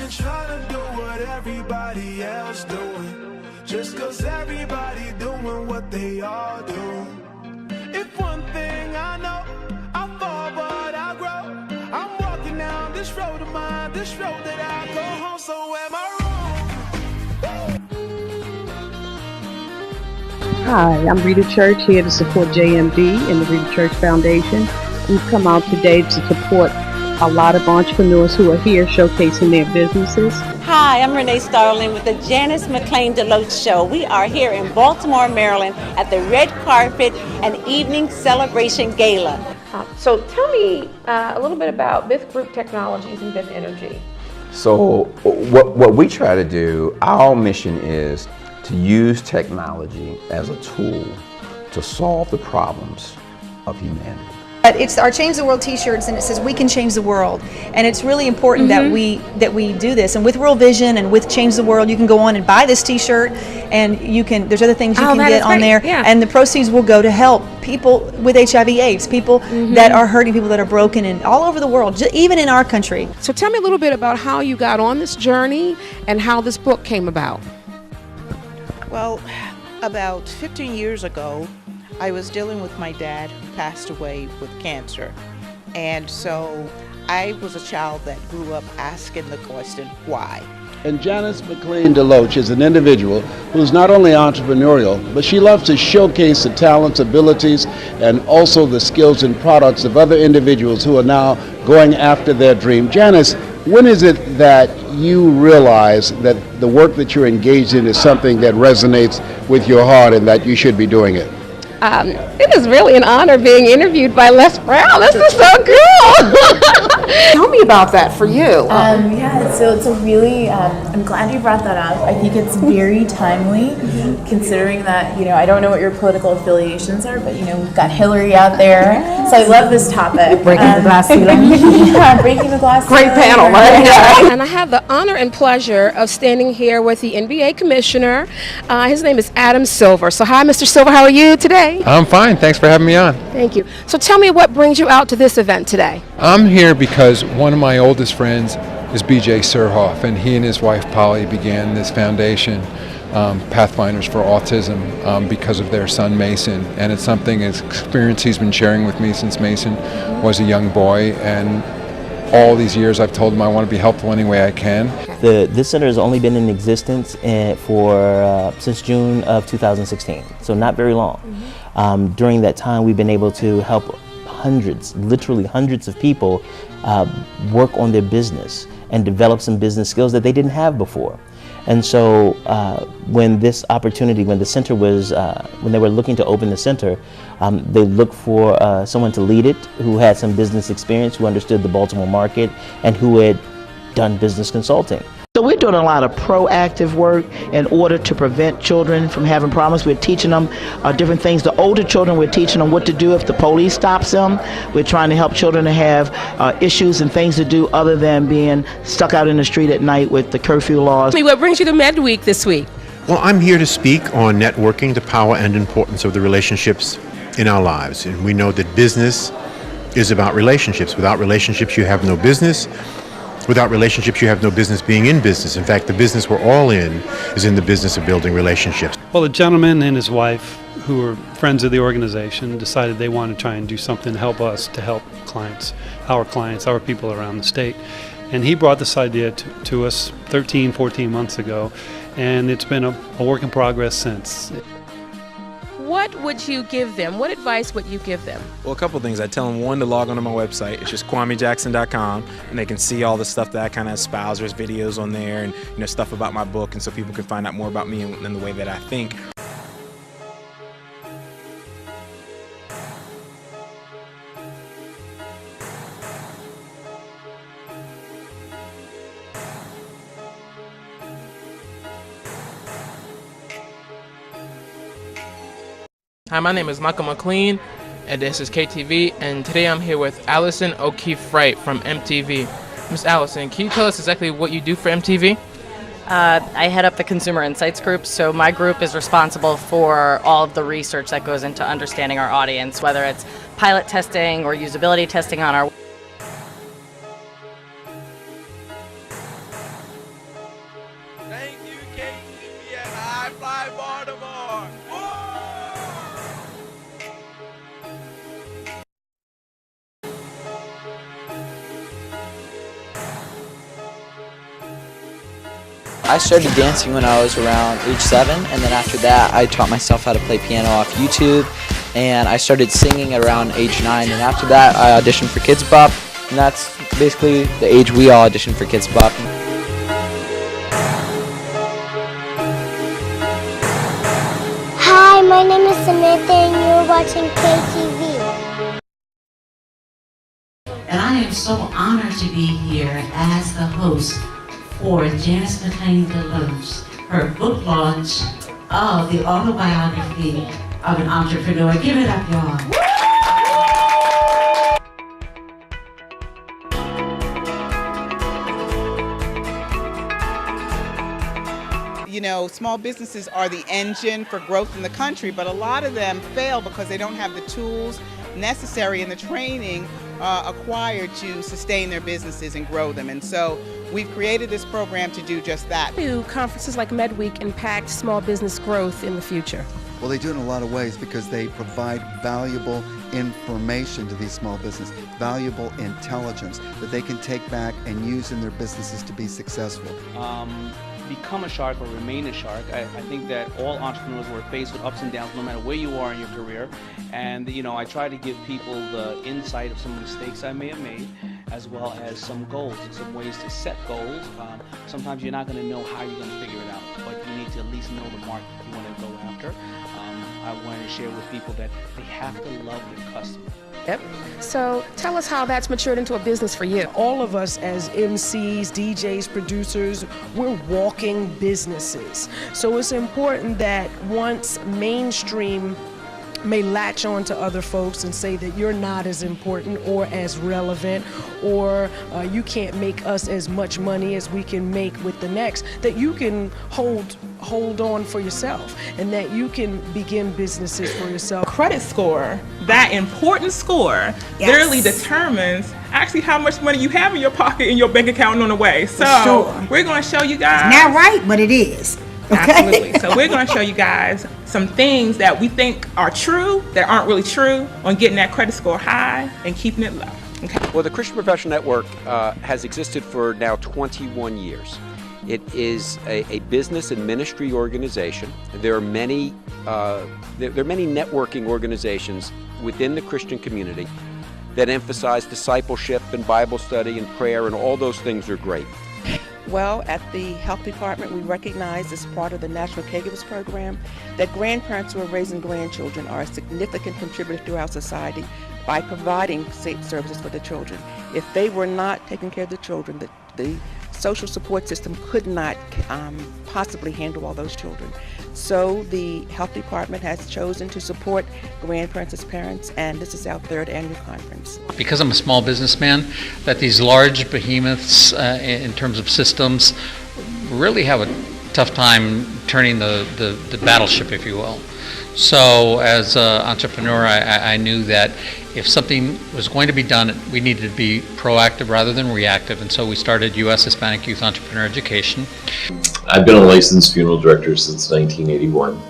been trying to do what everybody else doing, just cause everybody doing what they all do. If one thing I know, I fall but I grow. I'm walking down this road of mine, this road that I go home, so am I wrong? Hi, I'm Rita Church, here to support JMD and the Rita Church Foundation. We've come out today to support a lot of entrepreneurs who are here showcasing their businesses. Hi, I'm Renee Starling with the Janice McLean Deloach Show. We are here in Baltimore, Maryland at the Red Carpet and Evening Celebration Gala. So tell me a little bit about Bith Group Technologies and Bith Energy. So what we try to do, our mission is to use technology as a tool to solve the problems of humanity. It's our Change the World t-shirts, and it says we can change the world, and it's really important that we do this. And with World Vision and with Change the World, you can go on and buy this t-shirt, and there's other things you can get on there, and the proceeds will go to help people with HIV/AIDS, people that are hurting, people that are broken, and all over the world, even in our country. So tell me a little bit about how you got on this journey and how this book came about. Well, about 15 years ago, I was dealing with my dad who passed away with cancer. And so I was a child that grew up asking the question, why? And Janice McLean Deloach is an individual who's not only entrepreneurial, but she loves to showcase the talents, abilities, and also the skills and products of other individuals who are now going after their dream. Janice, when is it that you realize that the work that you're engaged in is something that resonates with your heart and that you should be doing it? It is really an honor being interviewed by Les Brown. This is so cool. Tell me about that for you. Yeah, so it's a really, I'm glad you brought that up. I think it's very timely, considering that, I don't know what your political affiliations are, but, we've got Hillary out there. So I love this topic. Breaking the glass ceiling. Yeah, breaking the glass Great ceiling. panel, right? Yeah. And I have the honor and pleasure of standing here with the NBA commissioner. His name is Adam Silver. So hi, Mr. Silver, how are you today? I'm fine. Thanks for having me on. Thank you. So tell me what brings you out to this event today. I'm here because one of my oldest friends is B.J. Surhoff, and he and his wife Polly began this foundation, Pathfinders for Autism, because of their son Mason. And it's something, his experience he's been sharing with me since Mason was a young boy. And all these years I've told him I want to be helpful any way I can. This center has only been in existence since June of 2016, so not very long. During that time, we've been able to help literally hundreds of people work on their business and develop some business skills that they didn't have before. And so when the center was, when they were looking to open the center, they looked for someone to lead it who had some business experience, who understood the Baltimore market, and who had done business consulting. So we're doing a lot of proactive work in order to prevent children from having problems. We're teaching them different things. The older children, we're teaching them what to do if the police stops them. We're trying to help children to have issues and things to do other than being stuck out in the street at night with the curfew laws. What brings you to MedWeek this week? Well, I'm here to speak on networking, the power and importance of the relationships in our lives. And we know that business is about relationships. Without relationships, you have no business. Without relationships, you have no business being in business. In fact, the business we're all in is in the business of building relationships. Well, a gentleman and his wife, who were friends of the organization, decided they wanted to try and do something to help us, to help clients, our people around the state. And he brought this idea to us 13, 14 months ago, and it's been a work in progress since. What would you give them? What advice would you give them? Well, a couple of things. I tell them, one, to log onto my website. It's just kwamejackson.com, and they can see all the stuff that I kind of espouse. There's videos on there and stuff about my book, and so people can find out more about me and the way that I think. Hi, my name is Michael McLean, and this is KTV, and today I'm here with Allison O'Keefe-Wright from MTV. Miss Allison, can you tell us exactly what you do for MTV? I head up the Consumer Insights Group, so my group is responsible for all of the research that goes into understanding our audience, whether it's pilot testing or usability testing on our Thank you, KTV and High Fly Baltimore. I started dancing when I was around age 7, and then after that I taught myself how to play piano off YouTube, and I started singing at around age 9, and after that I auditioned for Kids Bop, and that's basically the age we all auditioned for Kids Bop. Hi, my name is Samantha and you're watching KTV. And I am so honored to be here as the host for Janice McClain DeLoach, her book launch of the autobiography of an entrepreneur. Give it up, y'all. You know, small businesses are the engine for growth in the country, but a lot of them fail because they don't have the tools necessary and the training acquired to sustain their businesses and grow them. And so we've created this program to do just that. Do conferences like MedWeek impact small business growth in the future? Well, they do in a lot of ways because they provide valuable information to these small businesses, valuable intelligence that they can take back and use in their businesses to be successful. Become a shark or remain a shark. I think that all entrepreneurs were faced with ups and downs no matter where you are in your career. And you know, I try to give people the insight of some of the mistakes I may have made, as well as some goals and some ways to set goals. Sometimes you're not going to know how you're going to figure it out, but you need to at least know the market you want to go after. I wanted to share with people that they have to love their customer. Yep. So tell us how that's matured into a business for you. All of us as MCs, DJs, producers, we're walking businesses. So it's important that once mainstream may latch on to other folks and say that you're not as important or as relevant, or you can't make us as much money as we can make with the next, that you can hold on for yourself and that you can begin businesses for yourself. Credit score, that important score, literally determines actually how much money you have in your pocket, in your bank account on the way. So we're going to show you guys. Not right, but it is. Okay. Absolutely. So we're going to show you guys some things that we think are true that aren't really true on getting that credit score high and keeping it low. Okay. Well, the Christian Professional Network has existed for now 21 years. It is a business and ministry organization. There are many networking organizations within the Christian community that emphasize discipleship and Bible study and prayer, and all those things are great. Well, at the Health Department, we recognize as part of the National Caregivers Program that grandparents who are raising grandchildren are a significant contributor to our society by providing safe services for the children. If they were not taking care of the children, the social support system could not possibly handle all those children. So the Health Department has chosen to support grandparents as parents, and this is our 3rd annual conference. Because I'm a small businessman, that these large behemoths in terms of systems really have a tough time turning the battleship, if you will. So as an entrepreneur, I knew that if something was going to be done, we needed to be proactive rather than reactive, and so we started U.S. Hispanic Youth Entrepreneur Education. I've been a licensed funeral director since 1981.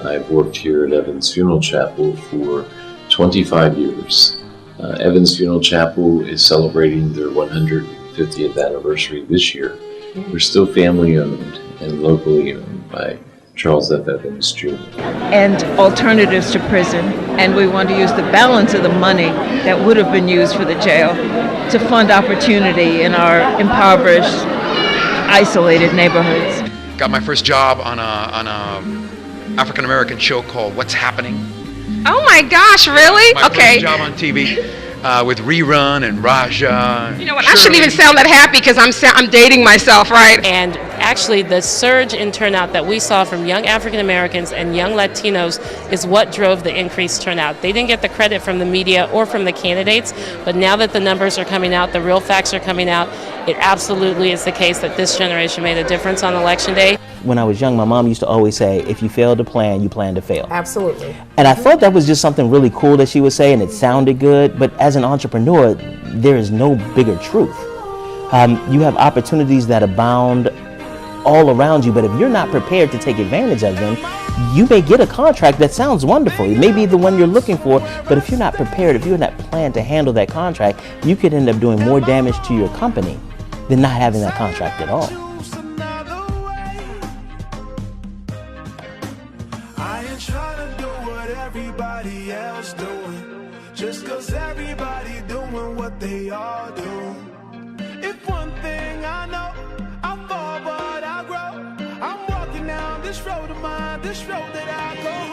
I've worked here at Evans Funeral Chapel for 25 years. Evans Funeral Chapel is celebrating their 150th anniversary this year. We're still family owned and locally owned by Charles F. Evans Jr. And alternatives to prison, and we want to use the balance of the money that would have been used for the jail to fund opportunity in our impoverished, isolated neighborhoods. Got my first job on a African American show called What's Happening. Oh my gosh, really? My Okay. first job on TV. With Rerun and Raja. You know what? I shouldn't even sound that happy because I'm dating myself, right? And actually, the surge in turnout that we saw from young African Americans and young Latinos is what drove the increased turnout. They didn't get the credit from the media or from the candidates, but now that the numbers are coming out, the real facts are coming out, it absolutely is the case that this generation made a difference on Election Day. When I was young, my mom used to always say, if you fail to plan, you plan to fail. Absolutely. And I thought that was just something really cool that she would say, and it sounded good, but as an entrepreneur, there is no bigger truth. You have opportunities that abound all around you, but if you're not prepared to take advantage of them, you may get a contract that sounds wonderful. It may be the one you're looking for, but if you're not prepared, if you're not planned to handle that contract, you could end up doing more damage to your company than not having that contract at all. I ain't trying to do what everybody else doing, just cause everybody doing what they all do. If one thing I know, I fall but I grow. I'm walking down this road of mine, this road that I go home.